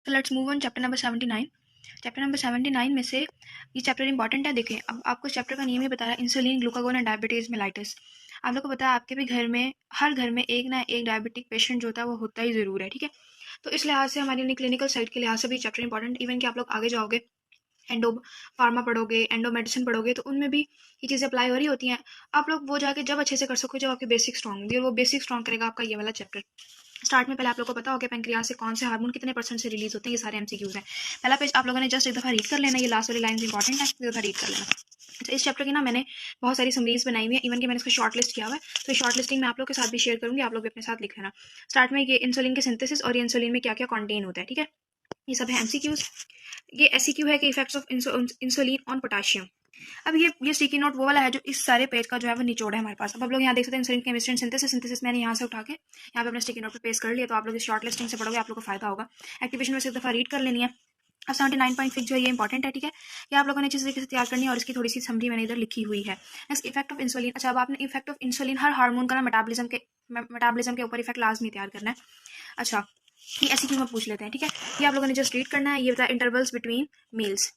तो let's move on chapter number 79। Chapter number 79 में से ये चैप्टर इंपॉर्टेंट है। देखें, अब आपको चैप्टर का नेम ही बताया, insulin, glucagon and diabetes mellitus. आप लोग को पता है आपके भी घर में, हर घर में एक ना एक डायबिटिक पेशेंट जो होता है वो होता ही ज़रूर है, ठीक है। तो इस लिहाज से हमारी क्लिनिकल साइड के लिहाज से भी चैप्टर इंपॉर्टेंट, इवन कि आप लोग आगे जाओगे एंडो फार्मा पढ़ोगे, एंडो मेडिसिन पढ़ोगे, तो उनमें भी ये चीज़ें अप्लाई हो रही होती हैं। आप लोग वो जाके जब अच्छे से कर सको जब आपकी बेसिक स्ट्रॉन्ग होगी, और वो बेसिक स्ट्रॉन्ग करेगा आपका ये वाला चैप्टर। स्टार्ट में पहले आप लोगों को पता होगा पेनक्रियास से कौन से हार्मोन कितने % से रिलीज होते हैं, ये सारे एमसीक्यूज हैं। पहला पेज आप लोगों ने जस्ट एक दफ़ा रीड कर लेना, ये लास्ट वाली लाइन इंपॉर्टेंट है, एक दफ़ा रीड कर लेना। अच्छा, इस चैप्टर की ना मैंने बहुत सारी समरीज बनाई हुई है, इवन कि मैंने इसको शॉर्ट लिस्ट किया हुआ है, तो शॉर्ट लिस्टिंग मैं आप लोग के साथ भी शेयर करूंगी, आप लोग भी अपने साथ लिख लेना। स्टार्ट में ये इंसुलिन के सिंथेसिस और ये इंसुलिन में क्या क्या कॉन्टेन होता है, ठीक है। ये सब है एमसीक्यूज। ये एससीक्यू है कि effects of insulin on potassium. अब ये स्टिकी नोट वो वाला है जो इस सारे पेज का जो है वो निचोड़ है हमारे पास। अब आप लोग यहाँ देख सकते हैं इंसुलिन केमिस्ट्री एंड सिंथेसिस मैंने यहाँ से उठा के यहाँ पे अपने स्टिकी नोट पे पेस्ट कर लिया, तो आप लोग इस शॉर्ट लिस्टिंग से पढ़ोगे, आप लोग को फायदा होगा। एक्टिवेशन में से एक दफ़ा रीड कर लेनी है। अब 79.6 जो है ये इंपॉर्टेंट है, ठीक है। ये आप लोगों ने अच्छे तरीके से तैयार करनी है और इसकी थोड़ी सी समरी मैंने इधर लिखी हुई है। Next, effect of insulin. अच्छा, अब आपने effect of insulin, her hormone का ना मेटाबॉलिज्म के ऊपर इफेक्ट लाजमी तैयार करना है। अच्छा, ये ऐसी क्यों में पूछ लेते हैं, ठीक है। ये आप लोगों ने जस्ट रीड करना है। ये बताया इंटरवल्स बिटवीन मील्स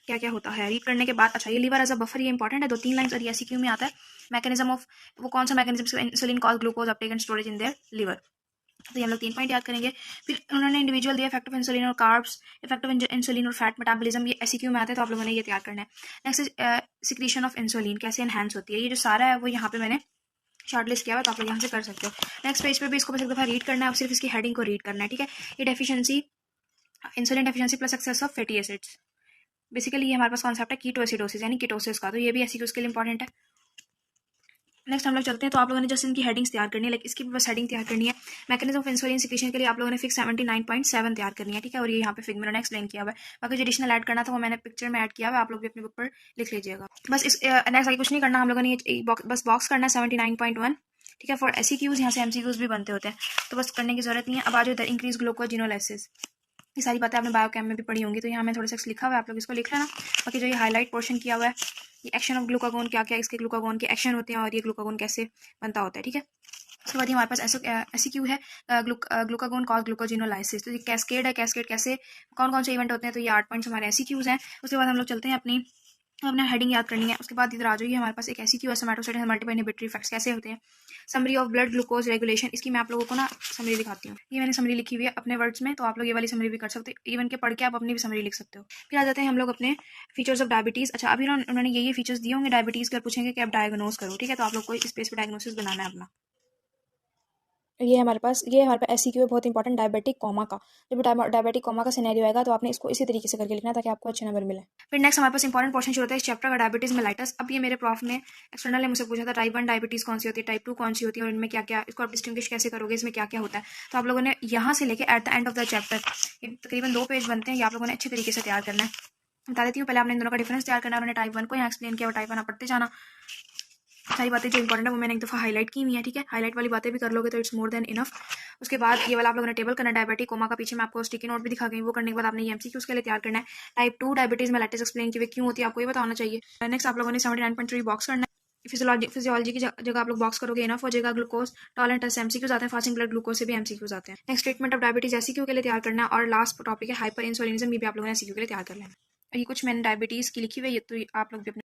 क्या क्या होता है, रीड करने के बाद। अच्छा, ये लीवर एज अ बफर, ये इंपॉर्टेंट है, 2-3 लाइन्स और ये एससीक्यू में आता है। मैकेनिज्म ऑफ, वो कौन सा mechanism, insulin cause glucose Uptake and storage in their liver. तो ये हम लोग 3 पॉइंट याद करेंगे। फिर उन्होंने इंडिविजुअल दिया, इफेक्ट ऑफ इंसुलिन और कार्ब्स, इफेक्ट ऑफ इंसुलिन और फैट मेटाबॉलिज्म, ये एससीक्यू में आते हैं, तो आप लोगों ने ये तैयार करना है। नेक्स्ट, सिक्रीशन ऑफ इंसुलिन कैसे एनहांस होती है, ये जो सारा है वो यहाँ पे मैंने शॉर्ट लिस्ट किया हुआ, तो आप लोग यहाँ से कर सकते हो। नेक्स्ट पेज पे भी इसको बस एक दफ़ा रीड करना है, और सिर्फ इसकी हेडिंग को रीड करना है, ठीक है। ये deficiency, insulin deficiency plus excess of fatty acids. Basically ये हमारे पास कॉन्सेप्ट है कीटोएसिडोसिस यानी कीटोसिस का, तो ये भी एससीक्यू के लिए इंपॉर्टेंट है। नेक्स्ट हम लोग चलते हैं, तो आप लोगों ने जस्ट इनकी हेडिंग्स तैयार करनी है, लाइक इसकी बस हेडिंग तैयार करनी है। मैकेनिज्म ऑफ इंसुलिन सिक्रीशन के लिए आप लोगों ने फिक्स 79.7 तैयार करनी है, ठीक है। और ये यहाँ पे फिगर मैंने एक्सप्लेन किया हुआ है। बाकी जो एडिशनल ऐड करना था वो मैंने पिक्चर में ऐड किया हुआ है, आप लोग भी अपनी बुक पर लिख लीजिएगा। बस इस नेक्स्ट आगे कुछ नहीं करना, हम लोगों ने ये बस बॉक्स करना है 79.1, ठीक है। फॉर एससीक्यूज यहाँ से एमसीक्यूज भी बनते होते हैं, तो बस करने की जरूरत नहीं है। अब आज इधर इंक्रीज ग्लूकोजिनोलाइसिस, ये सारी बातें आपने बायोकेम में भी पढ़ी होंगी, तो यहाँ मैं थोड़ा सा लिखा हुआ है, आप लोग इसको लिख लेना। बाकी जो ये हाईलाइट पोर्शन किया हुआ है, ये एक्शन ऑफ ग्लूकागोन, क्या क्या इसके ग्लूकागोन के एक्शन होते हैं और ये ग्लूकागोन कैसे बनता होता है, ठीक है। उसके बाद हमारे पास एससीक्यू है, ग्लूकागोन कॉज ग्लूकोजिनोलाइसिस, तो ये कैस्केड है, कैस्केड कैसे कौन कौन से इवेंट होते हैं, तो ये 8 पॉइंट्स हमारे एससीक्यूज हैं। उसके बाद हम लोग चलते हैं अपने हेडिंग याद करनी है। उसके बाद इधर आ जाइए, हमारे पास एक एससीक्यू है, सोमैटोसाइट मल्टीपल इनहिबिटरी इफेक्ट्स कैसे होते हैं। Summary of blood glucose regulation, इसकी मैं आप लोगों को ना समरी दिखाती हूँ। ये मैंने समरी लिखी हुई है अपने वर्ड्स में, तो आप लोग ये वाली समरी भी कर सकते हो, इवन के पढ़ के आप अपनी भी समरी लिख सकते हो। फिर आ जाते हैं हम लोग अपने फीचर्स ऑफ डायबिटीज़। अच्छा, अभी उन्होंने ये फीचर्स दिए होंगे डायबिटीज़ के, पूछेंगे कि आप डायग्नोज करो, ठीक है। तो आप लोग को इस पेज पे डायग्नोसिस बनाना है अपना। ये हमारे पास एससीक्यू है बहुत इंपॉर्टेंट, डायबिटिक कोमा का। जब डायबिटिक कोमा का सिनेरियो आएगा तो आपने इसको इसी तरीके से करके लिखना ताकि आपको अच्छे नंबर मिले। फिर नेक्स्ट हमारे पास इंपॉर्टेंट क्वेश्चन शुरू होता है इस चैप्टर का, डायबिटीज मेलाइटस। अब ये मेरे प्रॉफ ने एक्सटर्नल ने मुझसे पूछा था, टाइप 1 डायबिटीज कौन सी होती है, टाइप 2 कौन सी होती है, और इनमें क्या क्या, इसको आप डिस्टिंग्विश कैसे करोगे, इसमें क्या क्या होता है। तो आप लोगों ने यहाँ से लेके at the end of the chapter, तकरीबन 2 पेज बनते हैं, ये आप लोगों ने अच्छे तरीके से तैयार करना है। बता देती हूँ, पहले आपने इन दोनों का डिफरेंस तैयार करना है, उन्होंने टाइप 1 को यहाँ एक्सप्लेन किया और टाइप 1 आप पढ़ते जाना। सारी बातें जो इंपॉर्टेंट है वो मैंने एक दफ़ा हाईलाइट की हुई है, ठीक है। हाईलाइट वाली बातें भी कर लोगे तो इट्स मोर देन इनफ। उसके बाद ये वाला आप लोगों ने टेबल करना है, डायबिटिक कोमा का, पीछे मैं आपको स्टिकी नोट भी दिखा गई, वो करने के बाद आपने ये एमसीक्यूज के लिए तैयार करना है। टाइप 2 डायबिटीज मेलाइटिस एक्सप्लेन की क्यों होती है, आपको ये बताना चाहिए। नेक्स्ट आप लोगों ने 79.3 बॉक्स करना है। फिजियोलॉजी की जगह आप लोग बॉक्स करोगे इनफ हो जाएगा। ग्लूकोज टॉलरेंस एमसीक्यूज आते हैं, फास्टिंग ब्लड ग्लूकोज से भी एमसीक्यूज आते हैं। Next, treatment of diabetes SCQ के लिए तैयार करना है। और लास्ट टॉपिक है हाइपर इंसुलिनिज्म, ये भी आप लोगों ने एससीक्यू के लिए तैयार कर लेना है। ये कुछ मैंने डायबिटीज की लिखी हुई है, तो आप लोग भी अपने